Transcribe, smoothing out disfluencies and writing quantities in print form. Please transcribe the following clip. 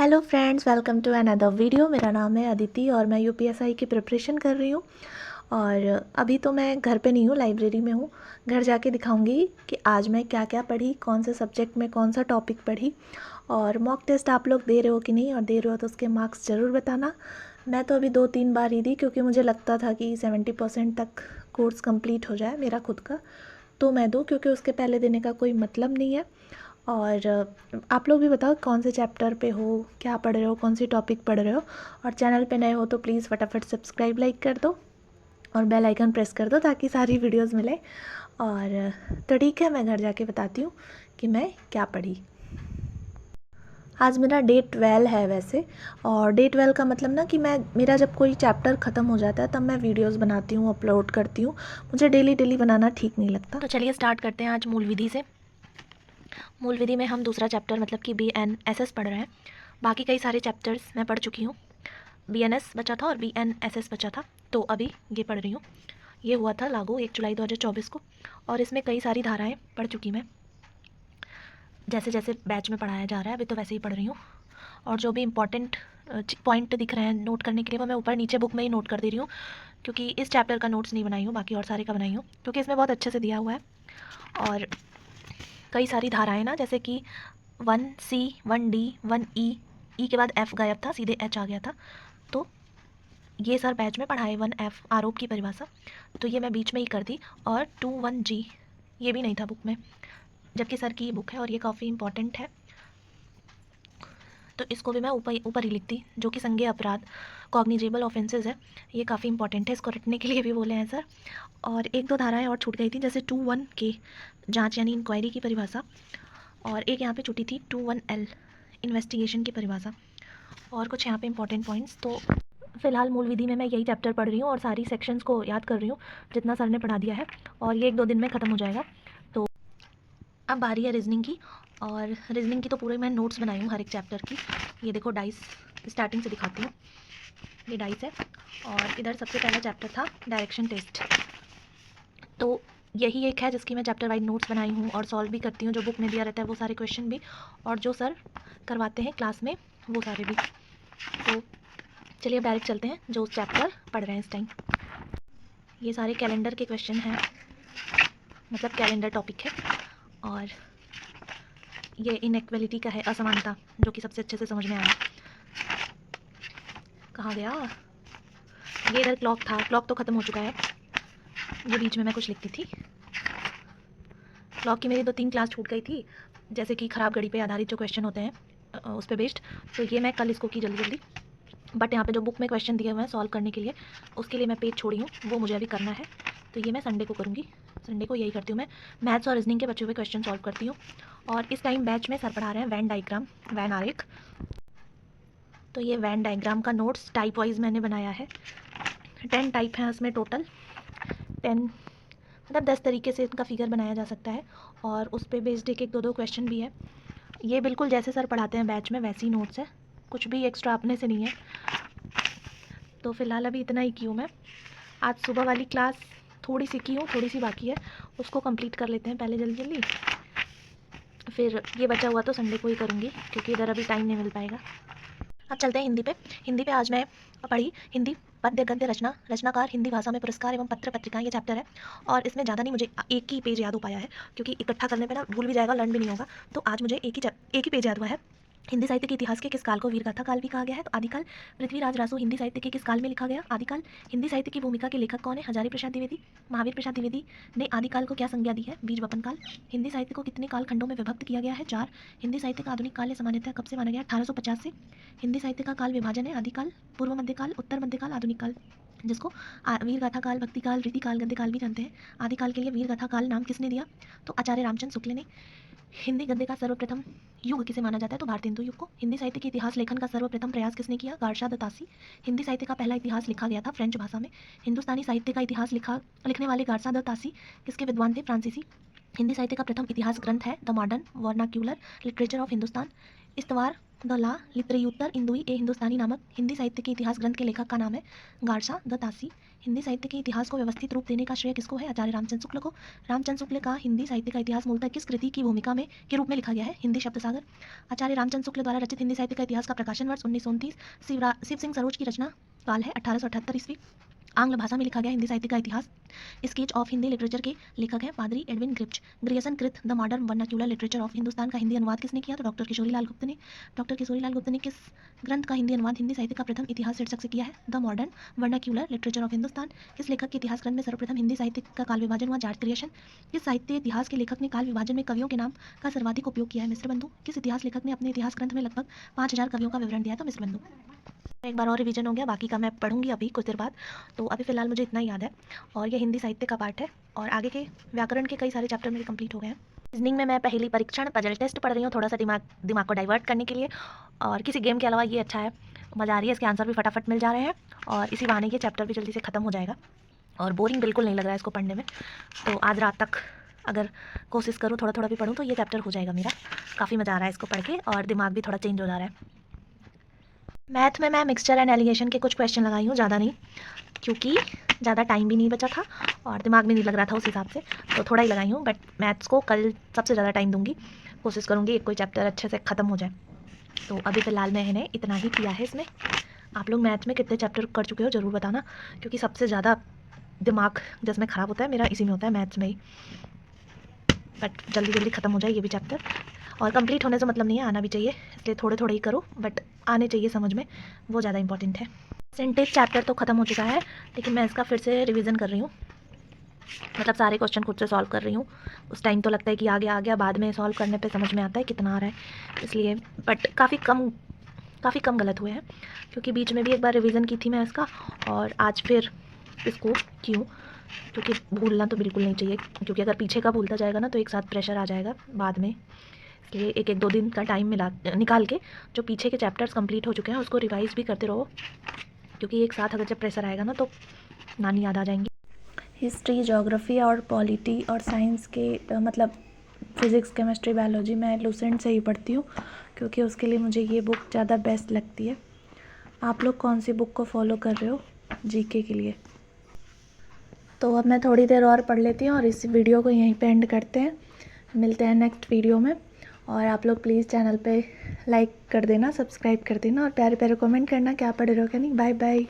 Hello friends, welcome to another video. मेरा नाम है अदिति और मैं यूपीएसआई की प्रिपरेशन कर रही हूँ। और अभी तो मैं घर पे नहीं हूँ, लाइब्रेरी में हूँ। घर जाके दिखाऊंगी कि आज मैं क्या क्या पढ़ी, कौन से सब्जेक्ट में कौन सा टॉपिक पढ़ी। और मॉक टेस्ट आप लोग दे रहे हो कि नहीं, और दे रहे हो तो उसके मार्क्स ज़रूर बताना। मैं तो अभी 2-3 बार ही दी, क्योंकि मुझे लगता था कि 70% तक कोर्स कंप्लीट हो जाए मेरा खुद का, तो मैं दूँ, क्योंकि उसके पहले देने का कोई मतलब नहीं है। और आप लोग भी बताओ कौन से चैप्टर पे हो, क्या पढ़ रहे हो, कौन सी टॉपिक पढ़ रहे हो। और चैनल पे नए हो तो प्लीज़ फटाफट सब्सक्राइब लाइक कर दो और बेल आइकन प्रेस कर दो ताकि सारी वीडियोस मिले। और तो ठीक है, मैं घर जाके बताती हूँ कि मैं क्या पढ़ी। आज मेरा डे 12 है वैसे। और डे 12 का मतलब ना कि मेरा जब कोई चैप्टर ख़त्म हो जाता है तब मैं वीडियोस बनाती हूँ, अपलोड करती हूँ। मुझे डेली डेली बनाना ठीक नहीं लगता। तो चलिए स्टार्ट करते हैं आज मूल विधि से। मूल विधि में हम दूसरा चैप्टर मतलब कि BNSS पढ़ रहे हैं। बाकी कई सारे चैप्टर्स मैं पढ़ चुकी हूँ। BNS बचा था और BNSS बचा था, तो अभी ये पढ़ रही हूँ। ये हुआ था लागू 1 जुलाई 2024 को, और इसमें कई सारी धाराएं पढ़ चुकी मैं। जैसे जैसे बैच में पढ़ाया जा रहा है अभी तो वैसे ही पढ़ रही हूँ। और जो भी इम्पॉर्टेंट पॉइंट दिख रहे हैं नोट करने के लिए वो मैं ऊपर नीचे बुक में ही नोट कर दे रही हूँ, क्योंकि इस चैप्टर का नोट्स नहीं बनाई हूँ, बाकी और सारे का बनाई हूँ, क्योंकि इसमें बहुत अच्छे से दिया हुआ है। और कई सारी धाराएं ना, जैसे कि 1C 1D 1E, ई के बाद F गायब था, सीधे H आ गया था। तो ये सर बैच में पढ़ाए 1F आरोप की परिभाषा, तो ये मैं बीच में ही कर दी। और 21G ये भी नहीं था बुक में, जबकि सर की बुक है और ये काफ़ी इंपॉर्टेंट है, तो इसको भी मैं ऊपर ही लिख दी। जो कि संज्ञेय अपराध, कॉग्निजेबल ऑफेंसेस है, ये काफ़ी इंपॉर्टेंट है, इसको रटने के लिए भी बोले हैं सर। और एक दो धाराएं और छूट गई थी, जैसे 21K जांच यानी इंक्वायरी की परिभाषा, और एक यहाँ पे छूटी थी 21L इन्वेस्टिगेशन की परिभाषा, और कुछ यहाँ पे इंपॉर्टेंट पॉइंट्स। तो फ़िलहाल मूल विधि में मैं यही चैप्टर पढ़ रही हूँ और सारी सेक्शंस को याद कर रही हूँ जितना सर ने पढ़ा दिया है, और ये 1-2 दिन में ख़त्म हो जाएगा। तो अब बारी है रीजनिंग की, और रीजनिंग की तो पूरे मैं नोट्स बनाई हूँ हर एक चैप्टर की। ये देखो डाइस, स्टार्टिंग से दिखाती हूँ। ये डाइस है, और इधर सबसे पहला चैप्टर था डायरेक्शन टेस्ट, तो यही एक है जिसकी मैं चैप्टर वाइज नोट्स बनाई हूँ और सॉल्व भी करती हूँ। जो बुक में दिया रहता है वो सारे क्वेश्चन भी, और जो सर करवाते हैं क्लास में वो सारे भी। तो चलिए अब डायरेक्ट चलते हैं जो उस चैप्टर पढ़ रहे हैं इस टाइम। ये सारे कैलेंडर के क्वेश्चन हैं, मतलब कैलेंडर टॉपिक है। और ये इनइक्वालिटी का है, असमानता, जो कि सबसे अच्छे से समझ में आया। कहाँ गया ये? इधर क्लॉक था, क्लॉक तो ख़त्म हो चुका है। ये बीच में मैं कुछ लिखती थी। क्लॉक की मेरी 2-3 क्लास छूट गई थी, जैसे कि ख़राब घड़ी पे आधारित जो क्वेश्चन होते हैं उस पर बेस्ड, तो ये मैं कल इसको की जल्दी जल्दी। बट यहाँ पे जो बुक में क्वेश्चन दिए हुए हैं सॉल्व करने के लिए, उसके लिए मैं पेज छोड़ी हूँ, वो मुझे अभी करना है, तो ये मैं संडे को करूँगी। संडे को यही करती हूँ, मैं मैथ्स और रीजनिंग के बचे हुए क्वेश्चन सॉल्व करती हूँ। और इस टाइम बैच में सर पढ़ा रहे हैं वैन डायग्राम, वैन आरेख। तो ये वैन डायग्राम का नोट्स टाइप वाइज मैंने बनाया है। 10 टाइप हैं उसमें टोटल, 10 मतलब 10 तरीके से इनका फिगर बनाया जा सकता है, और उस पर बेस्ड 1-2 क्वेश्चन भी है। ये बिल्कुल जैसे सर पढ़ाते हैं बैच में वैसे ही नोट्स है, कुछ भी एक्स्ट्रा अपने से नहीं है। तो फ़िलहाल अभी इतना ही की हूँ मैं। आज सुबह वाली क्लास थोड़ी सी की हूँ, थोड़ी सी बाकी है, उसको कंप्लीट कर लेते हैं पहले जल्दी जल्दी, फिर ये बचा हुआ तो संडे को ही करूँगी, क्योंकि इधर अभी टाइम नहीं मिल पाएगा। अब चलते हैं हिंदी पे। हिंदी पे आज मैं पढ़ी हिंदी पद्य गद्य रचना, रचनाकार हिंदी भाषा में पुरस्कार एवं पत्र पत्रिकाएं, ये चैप्टर है। और इसमें ज़्यादा नहीं, मुझे एक ही पेज याद हो पाया है, क्योंकि इकट्ठा करने पे ना भूल भी जाएगा, लर्न भी नहीं होगा। तो आज मुझे एक ही पेज याद हुआ है। हिंदी साहित्य के इतिहास के किस काल को वीरगाथा काल भी कहा गया है? तो आदिकाल। पृथ्वीराज रासो हिंदी साहित्य के किस काल में लिखा गया? आदिकाल। हिंदी साहित्य की भूमिका के लेखक कौन है? हजारी प्रसाद द्विवेदी। महावीर प्रसाद द्विवेदी ने आदिकाल को क्या संज्ञा दी है? बीज वपन काल। हिंदी साहित्य को कितने काल खंडों में विभक्त किया गया है? 4। हिंदी साहित्य का आधुनिक काल सामान्यतः कब से माना गया? 1850 से। हिंदी साहित्य का काल विभाजन है आदिकाल, पूर्व मध्यकाल, उत्तर मध्यकाल, आधुनिक काल, जिसको वीर गाथा काल, भक्ति काल, रीति काल, गद्य काल भी जानते हैं। आदिकाल के लिए वीर गाथा काल नाम किसने दिया? तो आचार्य रामचंद्र शुक्ल ने। हिंदी गद्य का सर्वप्रथम युग किसे माना जाता है? तो भारतेंदु युग को। हिंदी साहित्य के इतिहास लेखन का सर्वप्रथम प्रयास किसने किया? गार्षा दत्तासी। हिंदी साहित्य का पहला इतिहास लिखा गया था फ्रेंच भाषा में। हिंदुस्तानी साहित्य का इतिहास लिखने वाले गार्षा दत्तासी किसके विद्वान थे? फ्रांसीसी। हिंदी साहित्य का प्रथम इतिहास ग्रंथ है the modern vernacular literature of Hindustan. इस्तवार द ला लिटरेयुत्तर इंदुई ए हिंदुस्तानी नामक हिंदी साहित्य के इतिहास ग्रंथ के लेखक का नाम है गारसा द तासी। हिंदी साहित्य के इतिहास को व्यवस्थित रूप देने का श्रेय किसको है? आचार्य रामचंद्र शुक्ल को। रामचंद्र शुक्ल का हिंदी साहित्य का इतिहास मूलतः किस कृति की भूमिका में के रूप में लिखा गया है? हिंदी शब्द सागर। आचार्य रामचंद्र शुक्ल द्वारा रचित हिंदी साहित्य का इतिहास का प्रकाशन वर्ष 1929। शिव सिंह सरोज की रचना काल है 1878 ईस्वी। आंग्ल भाषा में लिखा गया हिंदी साहित्य का इतिहास। स्केच ऑफ हिंदी लिटरेचर के लेखक हैं पादरी एडविन ग्रिप्च। ग्रियसन कृत the modern vernacular literature of Hindustan का हिंदी अनुवाद किसने किया? तो डॉक्टर किशोरी लाल गुप्त ने। डॉक्टर किशोरी लाल गुप्त ने किस ग्रंथ का हिंदी अनुवाद हिंदी साहित्य का प्रथम इतिहास शीर्षक से किया है? The modern vernacular literature of Hindustan. किस लेखक के इतिहास ग्रंथ में सर्वप्रथम हिंदी साहित्य का काल विभाजन हुआ? जाट क्रिएशन। किस साहित्य इतिहास के लेखक ने काल विभाजन में कवियों के नाम का सर्वाधिक उपयोग किया है? मिश्र बंधु। किस इतिहास लेखक ने अपने इतिहास ग्रंथ में लगभग 5000 कवियों का विवरण दिया है? तो मिश्र बंधु। एक बार और रिवीजन हो गया, बाकी का मैं पढ़ूंगी अभी कुछ देर बाद। तो अभी फ़िलहाल मुझे इतना ही याद है और ये हिंदी साहित्य का पार्ट है और आगे के व्याकरण के कई सारे चैप्टर मेरे कंप्लीट हो गए हैं। रीजनिंग में मैं पहली परीक्षण पजल टेस्ट पढ़ रही हूँ, थोड़ा सा दिमाग को डाइवर्ट करने के लिए, और किसी गेम के अलावा ये अच्छा है, मज़ा आ रही है, इसके आंसर भी फटाफट मिल जा रहे हैं और इसी बहाने ये चैप्टर भी जल्दी से ख़त्म हो जाएगा और बोरिंग बिल्कुल नहीं लग रहा है इसको पढ़ने में। तो आज रात तक अगर कोशिश करूँ थोड़ा थोड़ा भी पढ़ूँ तो ये चैप्टर हो जाएगा मेरा। काफ़ी मज़ा आ रहा है इसको पढ़ के और दिमाग भी थोड़ा चेंज हो जा रहा है। मैथ में मैं मिक्सचर एंड एलिगेशन के कुछ क्वेश्चन लगाई हूँ, ज़्यादा नहीं, क्योंकि ज़्यादा टाइम भी नहीं बचा था और दिमाग भी नहीं लग रहा था उस हिसाब से, तो थोड़ा ही लगाई हूँ। बट मैथ्स को कल सबसे ज़्यादा टाइम दूंगी, कोशिश करूँगी एक कोई चैप्टर अच्छे से ख़त्म हो जाए। तो अभी फ़िलहाल मैंने इतना ही किया है इसमें। आप लोग मैथ्स में कितने चैप्टर कर चुके हो ज़रूर बताना, क्योंकि सबसे ज़्यादा दिमाग जिसमें ख़राब होता है मेरा इसी में होता है, मैथ्स में ही। बट जल्दी जल्दी ख़त्म हो जाए ये भी चैप्टर, और कंप्लीट होने से मतलब नहीं है, आना भी चाहिए, इसलिए थोड़े थोड़े ही करो बट आने चाहिए समझ में, वो ज़्यादा इंपॉर्टेंट है। परसेंटेज चैप्टर तो ख़त्म हो चुका है, लेकिन मैं इसका फिर से रिवीजन कर रही हूँ, मतलब सारे क्वेश्चन खुद से सॉल्व कर रही हूँ। उस टाइम तो लगता है कि आ गया, बाद में सॉल्व करने पे समझ में आता है कितना आ रहा है, इसलिए। बट काफ़ी कम गलत हुए हैं, क्योंकि बीच में भी एक बार रिवीजन की थी मैं इसका और आज फिर इसको क्यों, क्योंकि भूलना तो बिल्कुल नहीं चाहिए, क्योंकि अगर पीछे का भूलता जाएगा ना तो एक साथ प्रेशर आ जाएगा बाद में। इसलिए एक एक 2 दिन का टाइम निकाल के जो पीछे के चैप्टर्स कंप्लीट हो चुके हैं उसको रिवाइज़ भी करते रहो, क्योंकि एक साथ अगर जब प्रेशर आएगा ना तो नानी याद आ जाएंगी। हिस्ट्री, ज्योग्राफी और पॉलिटी और साइंस के मतलब फिज़िक्स, केमिस्ट्री, बायोलॉजी मैं लूसेंट से ही पढ़ती हूँ, क्योंकि उसके लिए मुझे ये बुक ज़्यादा बेस्ट लगती है। आप लोग कौन सी बुक को फॉलो कर रहे हो जीके के लिए? तो अब मैं थोड़ी देर और पढ़ लेती हूँ और इस वीडियो को यहीं पे एंड करते हैं। मिलते हैं नेक्स्ट वीडियो में, और आप लोग प्लीज़ चैनल पे लाइक कर देना, सब्सक्राइब कर देना और प्यारे प्यारे कमेंट करना क्या पढ़ रहे हो क्या नहीं। Bye bye.